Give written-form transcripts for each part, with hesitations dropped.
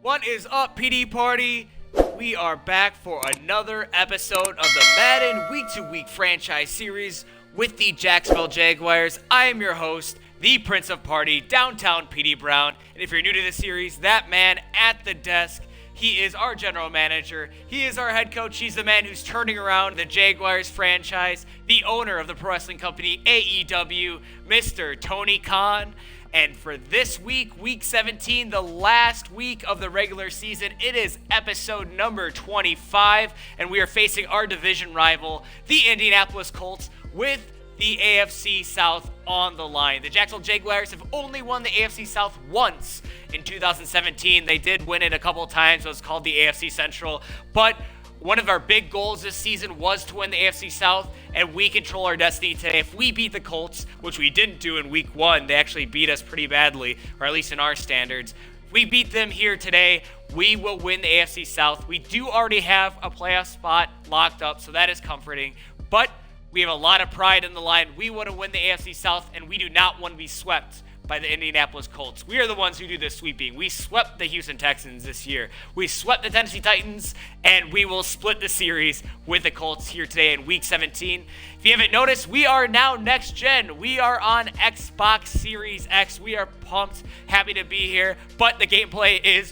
What is up, PD Party? We are back for another episode of the Madden Week-to-Week Franchise Series with the Jacksonville Jaguars. I am your host, the Prince of Party, Downtown PD Brown. And if you're new to the series, that man at the desk, he is our general manager. He is our head coach. He's the man who's turning around the Jaguars franchise, the owner of the pro wrestling company AEW, Mr. Tony Khan. And for this week, week 17, the last week of the regular season, it is episode number 25, and we are facing our division rival, the Indianapolis Colts, with the AFC South on the line. The Jacksonville Jaguars have only won the AFC South once in 2017. They did win it a couple of times. It was called the AFC Central, but one of our big goals this season was to win the AFC South, and we control our destiny today. If we beat the Colts, which we didn't do in week one, they actually beat us pretty badly, or at least in our standards. If we beat them here today, we will win the AFC South. We do already have a playoff spot locked up, so that is comforting, but we have a lot of pride in the line. We want to win the AFC South, and we do not want to be swept by the Indianapolis Colts. We are the ones who do the sweeping. We swept the Houston Texans this year. We swept the Tennessee Titans, and we will split the series with the Colts here today in Week 17. If you haven't noticed, we are now next gen. We are on Xbox Series X. We are pumped, happy to be here, but the gameplay has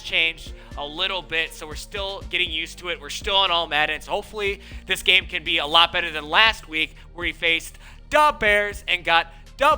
changed a little bit, so we're still getting used to it. We're still on all Madden, so hopefully this game can be a lot better than last week where we faced the Bears and got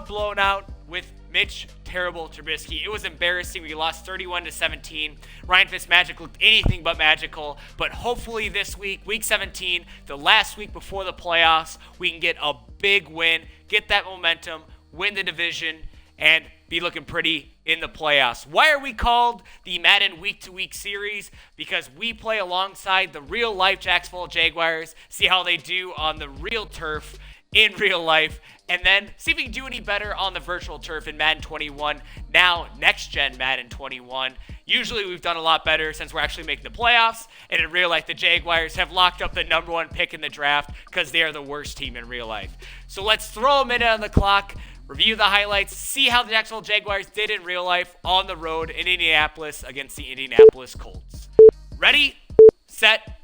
blown out with Mitch Terrible Trubisky. It was embarrassing. We lost 31-17. Ryan Fitzmagic looked anything but magical, but hopefully this week, week 17, the last week before the playoffs, we can get a big win, get that momentum, win the division, and be looking pretty in the playoffs. Why are we called the Madden Week-to-Week Series? Because we play alongside the real-life Jacksonville Jaguars, see how they do on the real turf in real life, and then see if we can do any better on the virtual turf in Madden 21, now next-gen Madden 21. Usually we've done a lot better since we're actually making the playoffs, and in real life the Jaguars have locked up the number one pick in the draft because they are the worst team in real life. So let's throw a minute on the clock, review the highlights, see how the Jacksonville Jaguars did in real life on the road in Indianapolis against the Indianapolis Colts. Ready, set,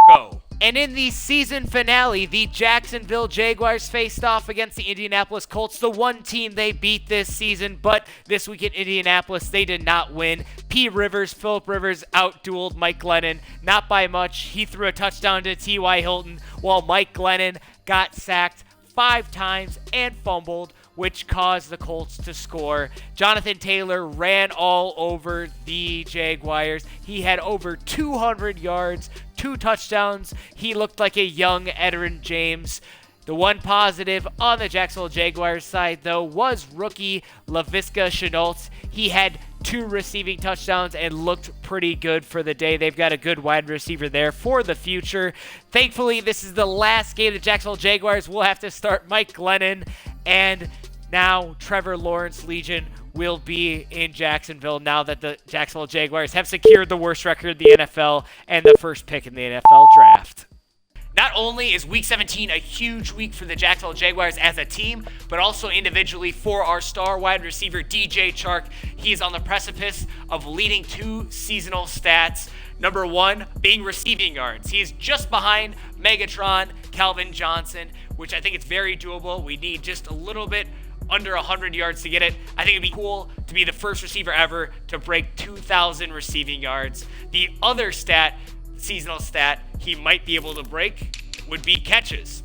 go. And in the season finale, the Jacksonville Jaguars faced off against the Indianapolis Colts, the one team they beat this season, but this week in Indianapolis, they did not win. Phillip Rivers out-dueled Mike Glennon, not by much. He threw a touchdown to T.Y. Hilton, while Mike Glennon got sacked 5 times and fumbled, which caused the Colts to score. Jonathan Taylor ran all over the Jaguars. He had over 200 yards, 2 touchdowns. He looked like a young Edgerrin James. The one positive on the Jacksonville Jaguars side, though, was rookie Laviska Shenault. He had 2 receiving touchdowns and looked pretty good for the day. They've got a good wide receiver there for the future. Thankfully, this is the last game the Jacksonville Jaguars will have to start Mike Glennon, and now Trevor Lawrence Legion will be in Jacksonville now that the Jacksonville Jaguars have secured the worst record in the NFL and the first pick in the NFL draft. Not only is Week 17 a huge week for the Jacksonville Jaguars as a team, but also individually for our star wide receiver, DJ Chark. He's on the precipice of leading 2 seasonal stats. Number 1 being receiving yards. He's just behind Megatron, Calvin Johnson, which I think it's very doable. We need just a little bit under 100 yards to get it. I think it'd be cool to be the first receiver ever to break 2,000 receiving yards. The other stat, seasonal stat, he might be able to break would be catches.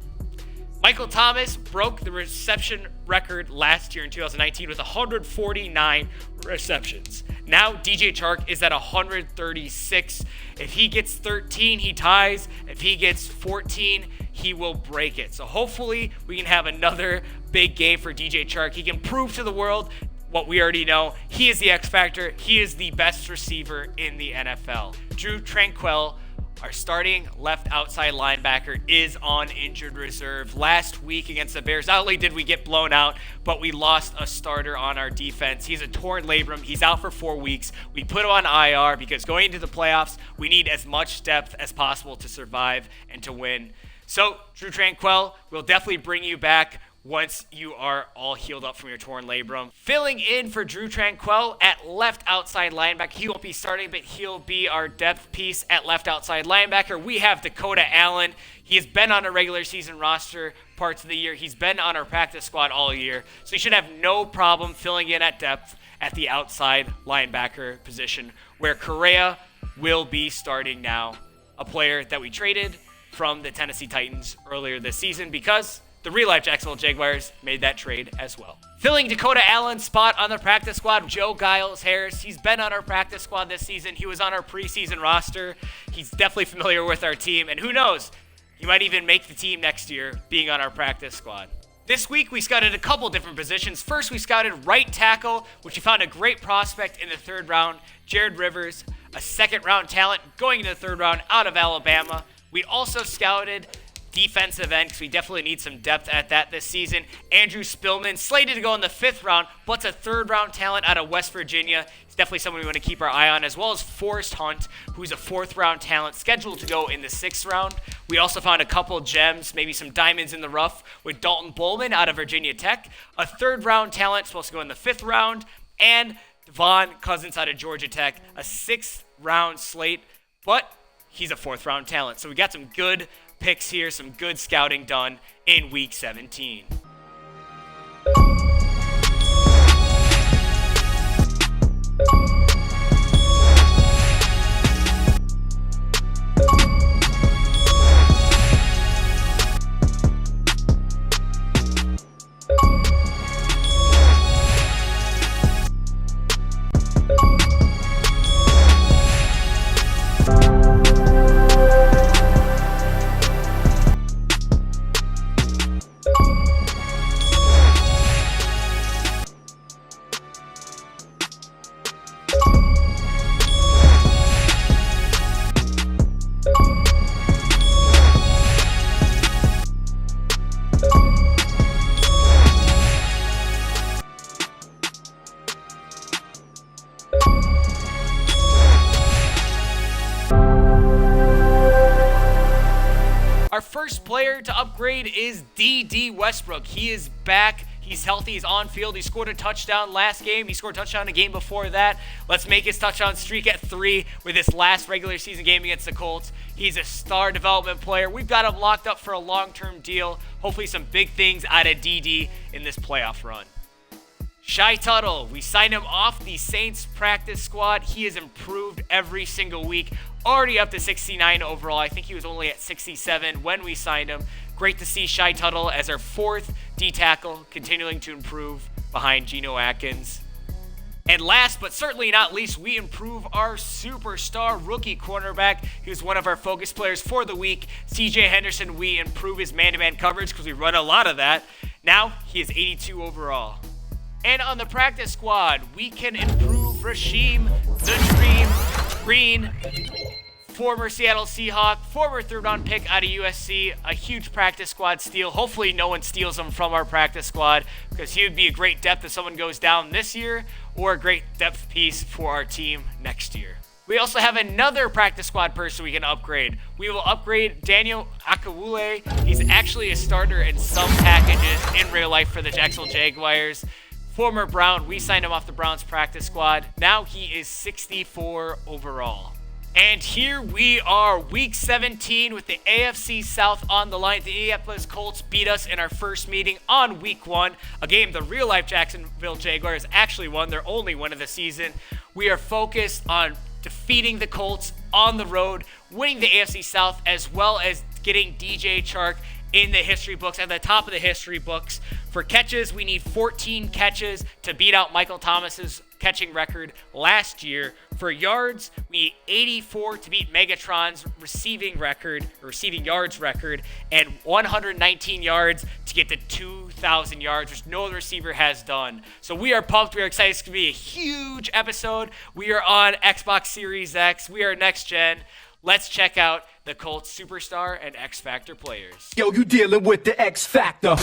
Michael Thomas broke the reception record last year in 2019 with 149 receptions. Now DJ Chark is at 136. If he gets 13, he ties. If he gets 14, he will break it. So hopefully we can have another big game for DJ Chark. He can prove to the world what we already know. He is the X Factor. He is the best receiver in the NFL. Drew Tranquil, our starting left outside linebacker, is on injured reserve. Last week against the Bears, not only did we get blown out, but we lost a starter on our defense. He's a torn labrum. He's out for 4 weeks. We put him on IR because going into the playoffs, we need as much depth as possible to survive and to win. So, Drew Tranquil will definitely bring you back once you are all healed up from your torn labrum. Filling in for Drew Tranquil at left outside linebacker. He won't be starting, but he'll be our depth piece at left outside linebacker. We have Dakota Allen. He has been on a regular season roster parts of the year. He's been on our practice squad all year, so he should have no problem filling in at depth at the outside linebacker position, where Correa will be starting now, a player that we traded from the Tennessee Titans earlier this season because the real-life Jacksonville Jaguars made that trade as well. Filling Dakota Allen's spot on the practice squad, Joe Giles-Harris. He's been on our practice squad this season. He was on our preseason roster. He's definitely familiar with our team, and who knows, he might even make the team next year being on our practice squad. This week, we scouted a couple different positions. First, we scouted right tackle, which we found a great prospect in the 3rd round, Jared Rivers, a 2nd-round talent going into the 3rd round out of Alabama. We also scouted defensive end because we definitely need some depth at that this season. Andrew Spillman, slated to go in the 5th round, but's a 3rd-round talent out of West Virginia. He's definitely someone we want to keep our eye on, as well as Forrest Hunt, who's a 4th-round talent scheduled to go in the 6th round. We also found a couple gems, maybe some diamonds in the rough, with Dalton Bowman out of Virginia Tech, a 3rd-round talent supposed to go in the 5th round, and Devon Cousins out of Georgia Tech, a 6th-round slate, but he's a 4th-round talent. So we got some good picks here, some good scouting done in Week 17. Our first player to upgrade is D.D. Westbrook. He is back. He's healthy. He's on field. He scored a touchdown last game. He scored a touchdown a game before that. Let's make his touchdown streak at 3 with this last regular season game against the Colts. He's a star development player. We've got him locked up for a long-term deal. Hopefully some big things out of D.D. in this playoff run. Shy Tuttle, we signed him off the Saints practice squad. He has improved every single week. Already up to 69 overall. I think he was only at 67 when we signed him. Great to see Shy Tuttle as our 4th D-tackle, continuing to improve behind Geno Atkins. And last but certainly not least, we improve our superstar rookie cornerback. He was one of our focus players for the week. CJ Henderson, we improve his man-to-man coverage because we run a lot of that. Now he is 82 overall. And on the practice squad, we can improve Rasheem the Dream Green, former Seattle Seahawk, former 3rd-round pick out of USC, a huge practice squad steal. Hopefully no one steals him from our practice squad because he would be a great depth if someone goes down this year or a great depth piece for our team next year. We also have another practice squad person we can upgrade. We will upgrade Daniel Akawule. He's actually a starter in some packages in real life for the Jacksonville Jaguars. Former Brown, we signed him off the Browns practice squad. Now he is 64 overall. And here we are, Week 17 with the AFC South on the line. The Indianapolis Colts beat us in our first meeting on Week 1, a game the real-life Jacksonville Jaguars actually won, their only win of the season. We are focused on defeating the Colts on the road, winning the AFC South, as well as getting DJ Chark in the history books, at the top of the history books. For catches, we need 14 catches to beat out Michael Thomas's catching record last year. For yards, we need 84 to beat Megatron's receiving yards record, and 119 yards to get to 2,000 yards, which no other receiver has done. So we are pumped. We are excited. It's going to be a huge episode. We are on Xbox Series X. We are next gen. Let's check out the Colts superstar and X Factor players. Yo, you dealing with the X Factor.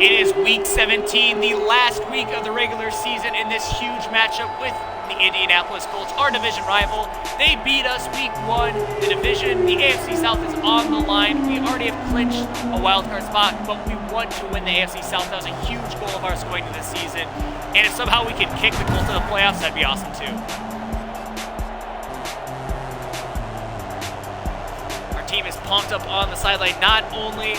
It is week 17, the last week of the regular season in this huge matchup with the Indianapolis Colts, our division rival. They beat us week 1. The division, the AFC South is on the line. We already have clinched a wild card spot, but we want to win the AFC South. That was a huge goal of ours going into the season. And if somehow we can kick the Colts to the playoffs, that'd be awesome too. Our team is pumped up on the sideline, not only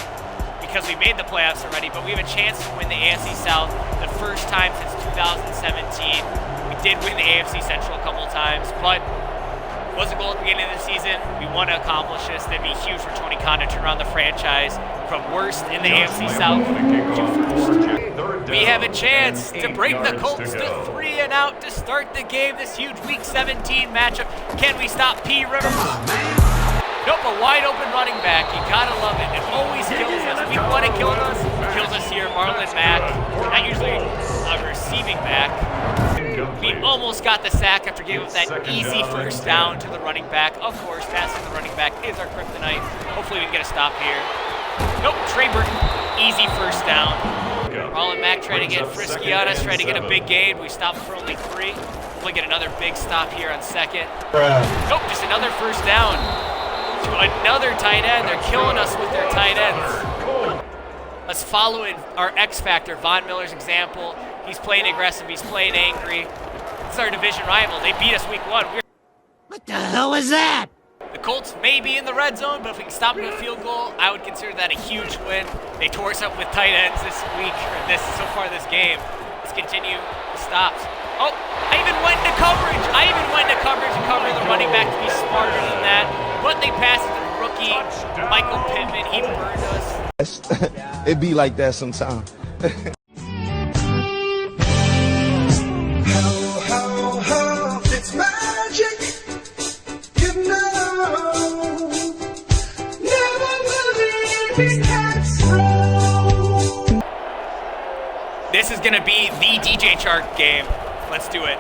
because we made the playoffs already, but we have a chance to win the AFC South the first time since 2017. We did win the AFC Central a couple times, but it was a goal at the beginning of the season. We want to accomplish this. That'd be huge for Tony Khan to turn around the franchise from worst in the AFC South to first. We have a chance to break the Colts to 3-and-out to start the game. This huge Week 17 matchup. Can we stop P. Rivers? Nope, a wide open running back. You gotta love it. It always kills us. Week 1 it kills us here. Marlon Mack, not usually a receiving back. We almost got the sack after giving up that easy first down to the running back. Of course, passing the running back is our kryptonite. Hopefully we can get a stop here. Nope, Trey Burton, easy first down. Marlon Mack trying to get frisky on us, trying to get a big gain. We stopped for only 3. Hopefully get another big stop here on second. Nope, just another first down. To another tight end. They're killing us with their tight ends. Let's follow in our X Factor, Von Miller's example. He's playing aggressive, he's playing angry. It's our division rival. They beat us week 1. What the hell was that? The Colts may be in the red zone, but if we can stop them with a field goal, I would consider that a huge win. They tore us up with tight ends this week, or so far this game. Let's continue the stops. Oh, I even went into coverage. To cover the running back to be smarter than that. But they passed to the rookie, Michael Pittman. He burned us. It be like that sometimes. It's magic, you know. Never believe it can slow. This is gonna be the DJ Chark game. Let's do it.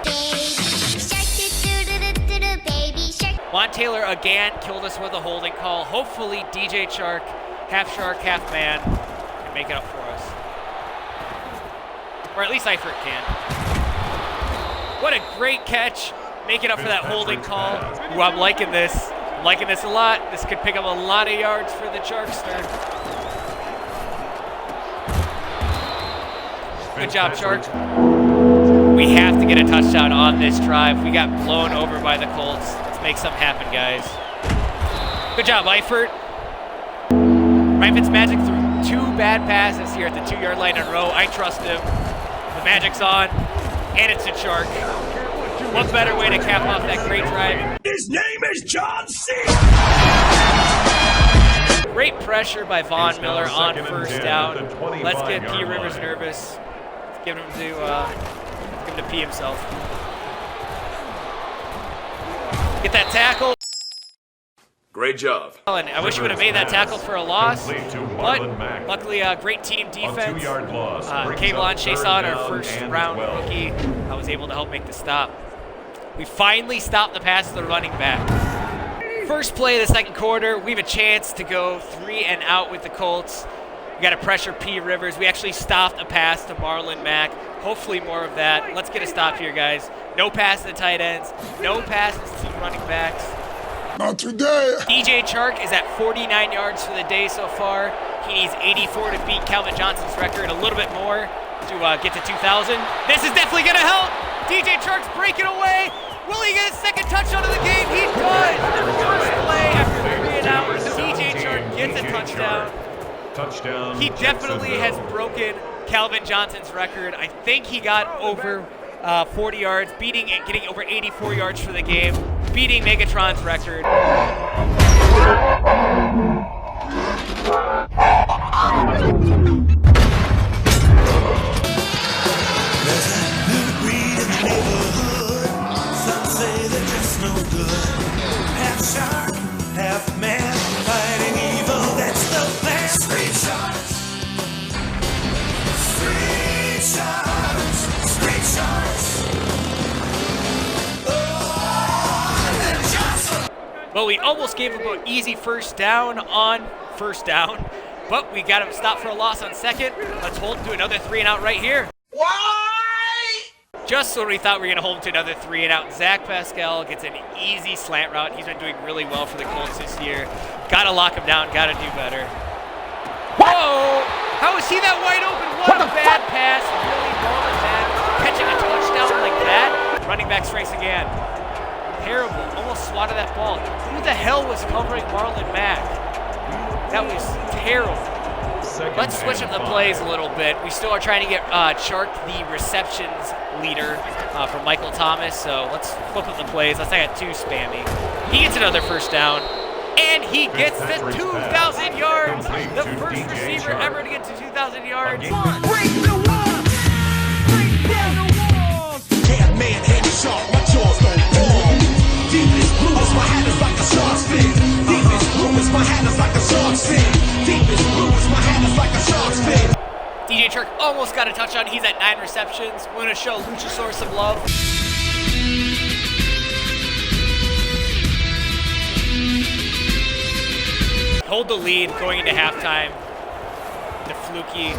Juan Taylor again killed us with a holding call. Hopefully DJ Chark, half shark, half man, can make it up for us. Or at least Eifert can. What a great catch. Make it up for that holding call. Ooh, I'm liking this. I'm liking this a lot. This could pick up a lot of yards for the Charkster. Good job, Chark. We have to get a touchdown on this drive. We got blown over by the Colts. Let's make something happen, guys. Good job, Eifert. Ryan Fitzmagic threw 2 bad passes here at the 2-yard line in a row. I trust him. The magic's on, and it's a Chark. What better way to cap off that great drive? His name is John C. Great pressure by Von Miller on first down. Let's get P. Rivers nervous. Let's give him to pee himself. Get that tackle. Great job. I wish you would have made that tackle for a loss, but luckily great team defense. Kayvon Chason, our first round rookie, I was able to help make the stop. We finally stopped the pass to the running back. First play of the second quarter, we have a chance to go 3-and-out with the Colts. We got to pressure P. Rivers. We actually stopped a pass to Marlon Mack. Hopefully more of that. Let's get a stop here, guys. No passes to tight ends. No passes to running backs. Not today. DJ Chark is at 49 yards for the day so far. He needs 84 to beat Calvin Johnson's record, a little bit more to get to 2,000. This is definitely going to help. DJ Chark's breaking away. Will he get his second touchdown of the game? He does. First play after 3 and out. DJ Chark gets a touchdown. Touchdown. He definitely has broken Calvin Johnson's record. I think he got over 40 yards, getting over 84 yards for the game, beating Megatron's record. Some say they're just no good. Half shark, half man, fighting evil, that's the plan. Street sharks. Street sharks. Street sharks. Well, we almost gave him an easy first down on first down, but we got him stopped for a loss on second. Let's hold him to another 3 and out right here. Why? Just when we thought we were going to hold him to another 3 and out, Zach Pascal gets an easy slant route. He's been doing really well for the Colts this year. Got to lock him down, got to do better. Whoa! How is he that wide open? What a bad pass. Really balling back. Catching a touchdown like that. Running back strikes again. Terrible. Almost swatted that ball. Who the hell was covering Marlon Mack? That was terrible. Let's switch up the plays a little bit. We still are trying to get Chark, the receptions leader, from Michael Thomas. So let's flip up the plays. Let's not get too spammy. He gets another first down. And he gets to 2,000 yards. The first receiver ever to get to 2,000 yards. Break the wall. Break down the wall. Cat man, head sharp. My jaws don't fall. Deepest blue is my hat is like a shark's fin. Deepest blue is my hat is like a shark's fin. Deepest blue is my hat is like a shark's fin. DJ Chark almost got a touchdown. He's at 9 receptions. We're going to show Luchasaurus some love. Hold the lead going into halftime. The fluky.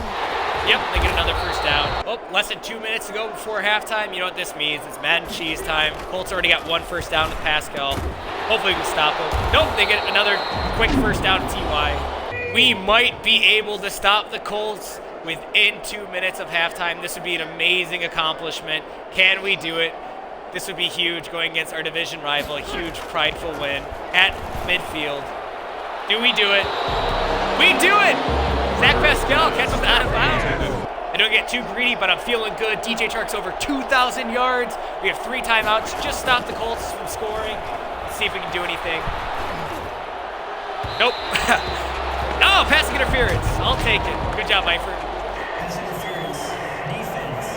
Yep, they get another first down. Oh, less than 2 minutes to go before halftime. You know what this means. It's Madden cheese time. Colts already got 1 first down to Pascal. Hopefully we can stop them. Nope, they get another quick first down to TY. We might be able to stop the Colts within 2 minutes of halftime. This would be an amazing accomplishment. Can we do it? This would be huge going against our division rival. A huge, prideful win at midfield. Do we do it? We do it! Zach Pascal catches out of bounds. I don't get too greedy, but I'm feeling good. DJ Chark's over 2,000 yards. We have 3 timeouts. Just stop the Colts from scoring. Let's see if we can do anything. Nope. Oh, passing interference. I'll take it. Good job, Eifert. Pass interference. Defense.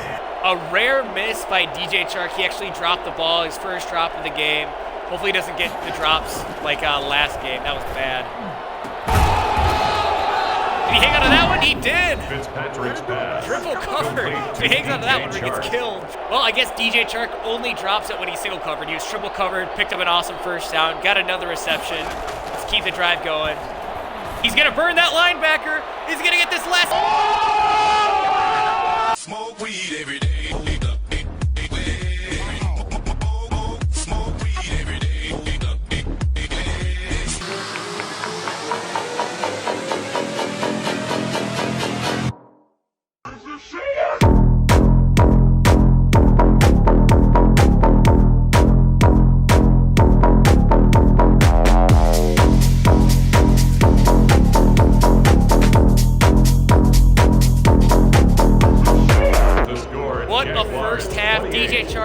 A rare miss by DJ Chark. He actually dropped the ball, his first drop of the game. Hopefully he doesn't get the drops like last game. That was bad. Did he hang on to that one? He did. Fitzpatrick's pass. Triple covered. So he hangs on to that one or he gets killed. Well, I guess DJ Chark only drops it when he's single covered. He was triple covered, picked up an awesome first down, got another reception. Let's keep the drive going. He's going to burn that linebacker. He's going to get this last. Smoke weed every day. Smoke weed every day.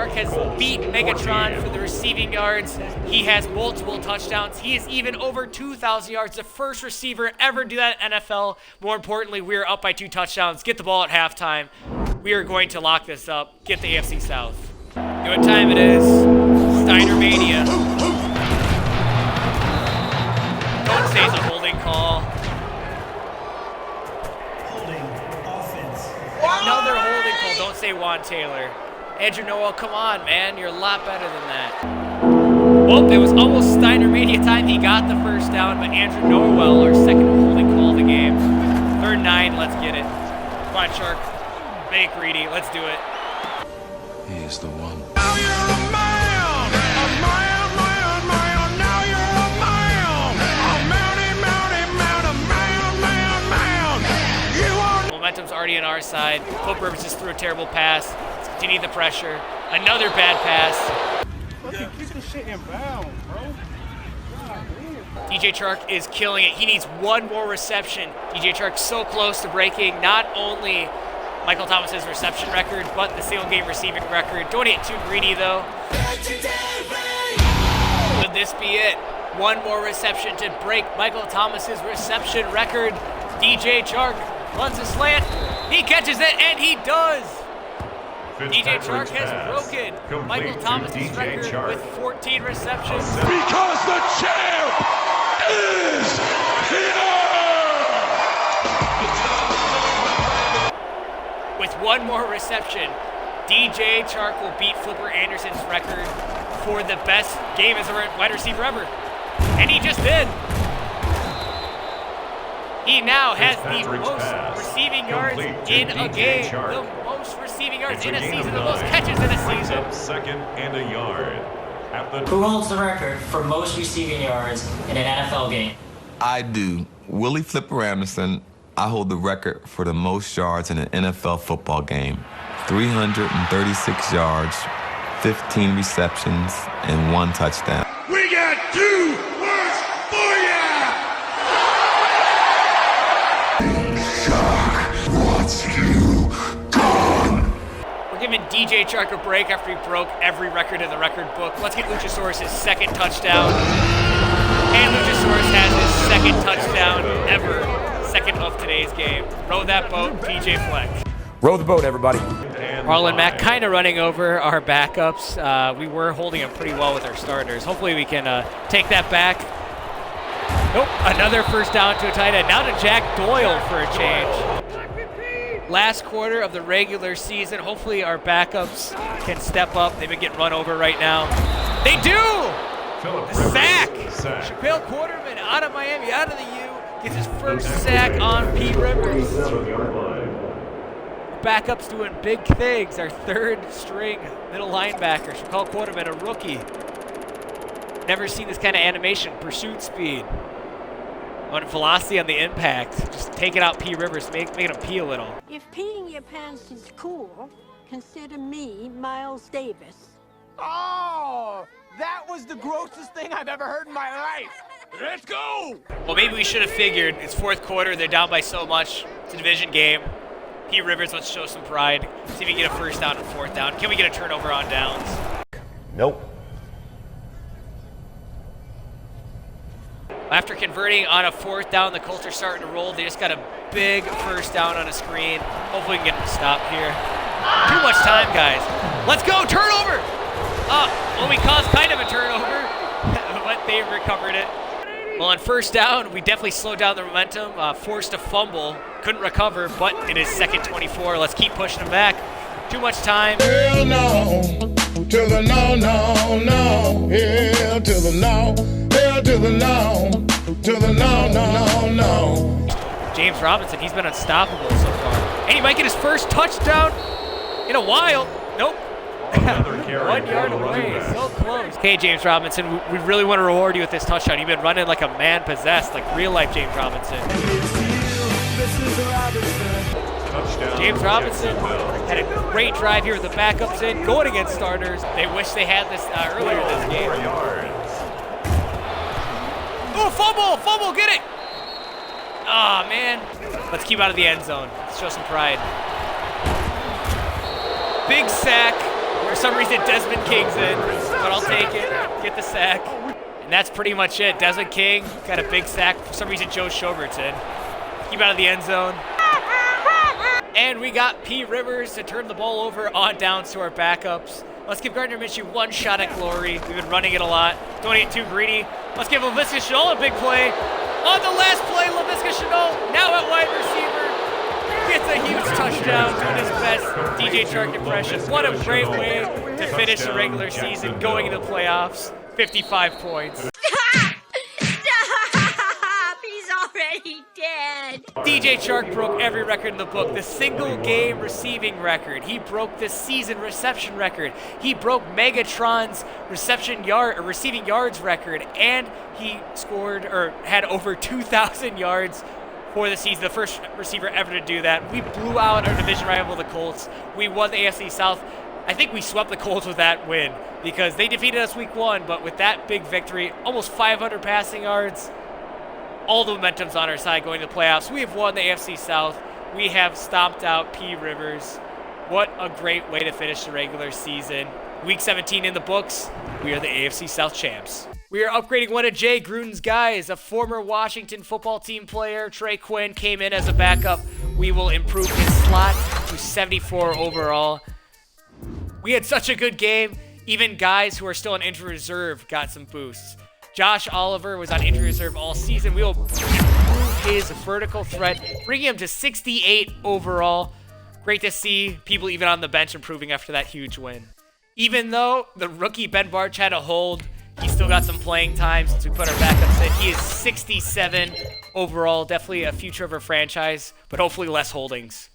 Has beat Megatron for the receiving yards. He has multiple touchdowns. He is even over 2,000 yards, the first receiver ever to do that in NFL. More importantly, we are up by 2 touchdowns. Get the ball at halftime. We are going to lock this up. Get the AFC South. You know what time it is? Steiner Mania. Don't say it's a holding call. Holding. Offense. Another holding call. Don't say Juan Taylor. Andrew Noel, come on, man. You're a lot better than that. Well, it was almost Steiner Mania time. He got the first down, but Andrew Noel, our second holding call of the game. 3rd and 9, let's get it. Come on, Chark. Make it greedy. Let's do it. He is the one. Now you're a man! A man, man, man! Now you're a man! A mounty, mounty, mount, a man, man, man! You are... Momentum's already on our side. Flip Rivers just threw a terrible pass. Let's continue the pressure. Another bad pass. Keep this shit in bounds, bro. DJ Chark is killing it. He needs one more reception. DJ Chark so close to breaking not only Michael Thomas's reception record, but the single game receiving record. Don't get too greedy though. Could this be it? One more reception to break Michael Thomas's reception record. DJ Chark runs a slant. He catches it, and he does. DJ Chark has broken Michael Thomas's record with 14 receptions. Because the champ is here! With one more reception, DJ Chark will beat Flipper Anderson's record for the best game as a wide receiver ever. And he just did. He now has the most receiving yards in a game. The most receiving yards in a season. The most catches in a season. Second and a yard. Who holds the record for most receiving yards in an NFL game? I do. Willie Flipper Anderson. I hold the record for the most yards in an NFL football game. 336 yards, 15 receptions, and 1 touchdown. We got 2 words for ya! Shark wants you gone. We're giving DJ Chark a break after he broke every record in the record book. Let's get Luchasaurus' second touchdown. And Luchasaurus has his second touchdown ever. Second of today's game. Row that boat, PJ Flex. Row the boat, everybody. Marlon Mack kind of running over our backups. We were holding them pretty well with our starters. Hopefully we can take that back. Nope, another first down to a tight end. Now to Jack Doyle for a change. Last quarter of the regular season. Hopefully our backups can step up. They've been getting run over right now. They do! The sack! Chappelle Quarterman out of Miami, out of the U. Gets his first sack on P. Rivers. Backup's doing big things. Our third string middle linebacker, Chappelle Quarterman, a rookie. Never seen this kind of animation. Pursuit speed. On velocity on the impact. Just taking out P. Rivers, making him pee a little. If peeing your pants is cool, consider me Miles Davis. Oh, that was the grossest thing I've ever heard in my life. Let's go! Well, maybe we should have figured. It's fourth quarter. They're down by so much. It's a division game. P. Rivers, let's show some pride. See if we can get a first down and fourth down. Can we get a turnover on downs? Nope. After converting on a fourth down, the Colts are starting to roll. They just got a big first down on a screen. Hopefully we can get them to stop here. Too much time, guys. Let's go, turnover! Well, we caused kind of a turnover, but they recovered it. Well, on first down, we definitely slowed down the momentum, forced a fumble, couldn't recover, but it is second 24. Let's keep pushing them back. Too much time. Hell no, to the no, no, no. Hell to the no, hell to the no, to the no, no, no. James Robinson, he's been unstoppable so far. And he might get his first touchdown in a while. Nope. 1 yard away, so close. Okay, James Robinson, we really want to reward you with this touchdown. You've been running like a man possessed, like real life James Robinson. James Robinson had a great drive here with the backups in, going against starters. They wish they had this earlier in this game. Oh, fumble, get it! Oh, man. Let's keep out of the end zone. Let's show some pride. Big sack. For some reason, Desmond King's in, but I'll take it. Get the sack. And that's pretty much it. Desmond King got a big sack. For some reason, Joe Schobert's in. Keep out of the end zone. And we got P. Rivers to turn the ball over on downs to our backups. Let's give Gardner Minshew one shot at glory. We've been running it a lot. Don't get too greedy. Let's give Laviska Shenault a big play. On the last play, Laviska Shenault, now at wide receiver, gets a huge touchdown, doing his best DJ Chark impression. What a great way to finish the regular season, going into the playoffs. 55 points. Stop! He's already dead. DJ Chark broke every record in the book. The single game receiving record. He broke the season reception record. He broke Megatron's receiving yards record, and he scored or had over 2,000 yards for the season. The first receiver ever to do that. We blew out our division rival, the Colts. We won the AFC South. I think we swept the Colts with that win because they defeated us week 1, but with that big victory, almost 500 passing yards, all the momentum's on our side going to the playoffs. We have won the AFC South. We have stomped out P. Rivers. What a great way to finish the regular season. Week 17 in the books. We are the AFC South champs. We are upgrading one of Jay Gruden's guys, a former Washington football team player. Trey Quinn came in as a backup. We will improve his slot to 74 overall. We had such a good game. Even guys who are still on injury reserve got some boosts. Josh Oliver was on injury reserve all season. We will improve his vertical threat, bringing him to 68 overall. Great to see people even on the bench improving after that huge win. Even though the rookie Ben Barch had a hold, he still got some playing time since we put our backups in. He is 67 overall, definitely a future of our franchise, but hopefully less holdings.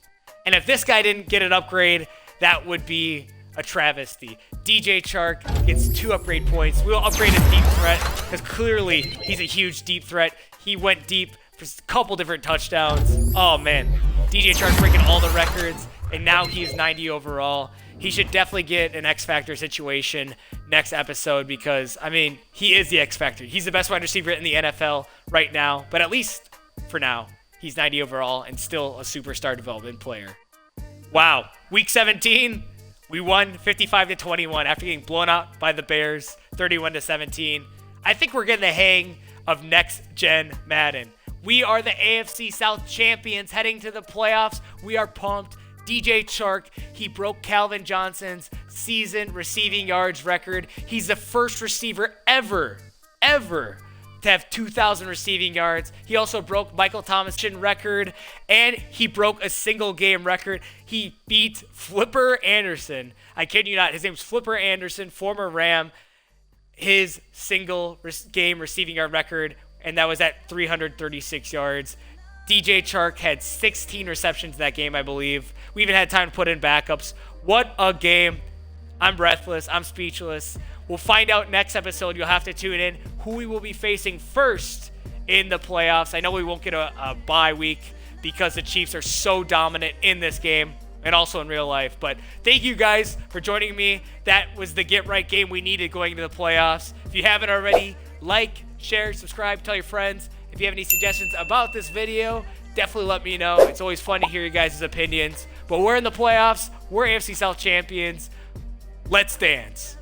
And if this guy didn't get an upgrade, that would be a travesty. DJ Chark gets 2 upgrade points. We'll upgrade his deep threat because clearly he's a huge deep threat. He went deep for a couple different touchdowns. Oh man, DJ Chark breaking all the records, and now he's 90 overall. He should definitely get an X Factor situation next episode because, I mean, he is the X Factor. He's the best wide receiver in the NFL right now, but at least for now, he's 90 overall and still a superstar development player. Wow, week 17. We won 55-21 after getting blown out by the Bears, 31-17. I think we're getting the hang of next-gen Madden. We are the AFC South champions heading to the playoffs. We are pumped. DJ Chark, he broke Calvin Johnson's season receiving yards record. He's the first receiver ever to have 2,000 receiving yards. He also broke Michael Thomas' record, and he broke a single game record. He beat Flipper Anderson. I kid you not. His name's Flipper Anderson, former Ram. His single game receiving yard record, and that was at 336 yards. DJ Chark had 16 receptions in that game, I believe. We even had time to put in backups. What a game. I'm breathless. I'm speechless. We'll find out next episode. You'll have to tune in who we will be facing first in the playoffs. I know we won't get a bye week because the Chiefs are so dominant in this game and also in real life. But thank you guys for joining me. That was the get right game we needed going into the playoffs. If you haven't already, like, share, subscribe, tell your friends. If you have any suggestions about this video, definitely let me know. It's always fun to hear you guys' opinions. But we're in the playoffs. We're AFC South champions. Let's dance.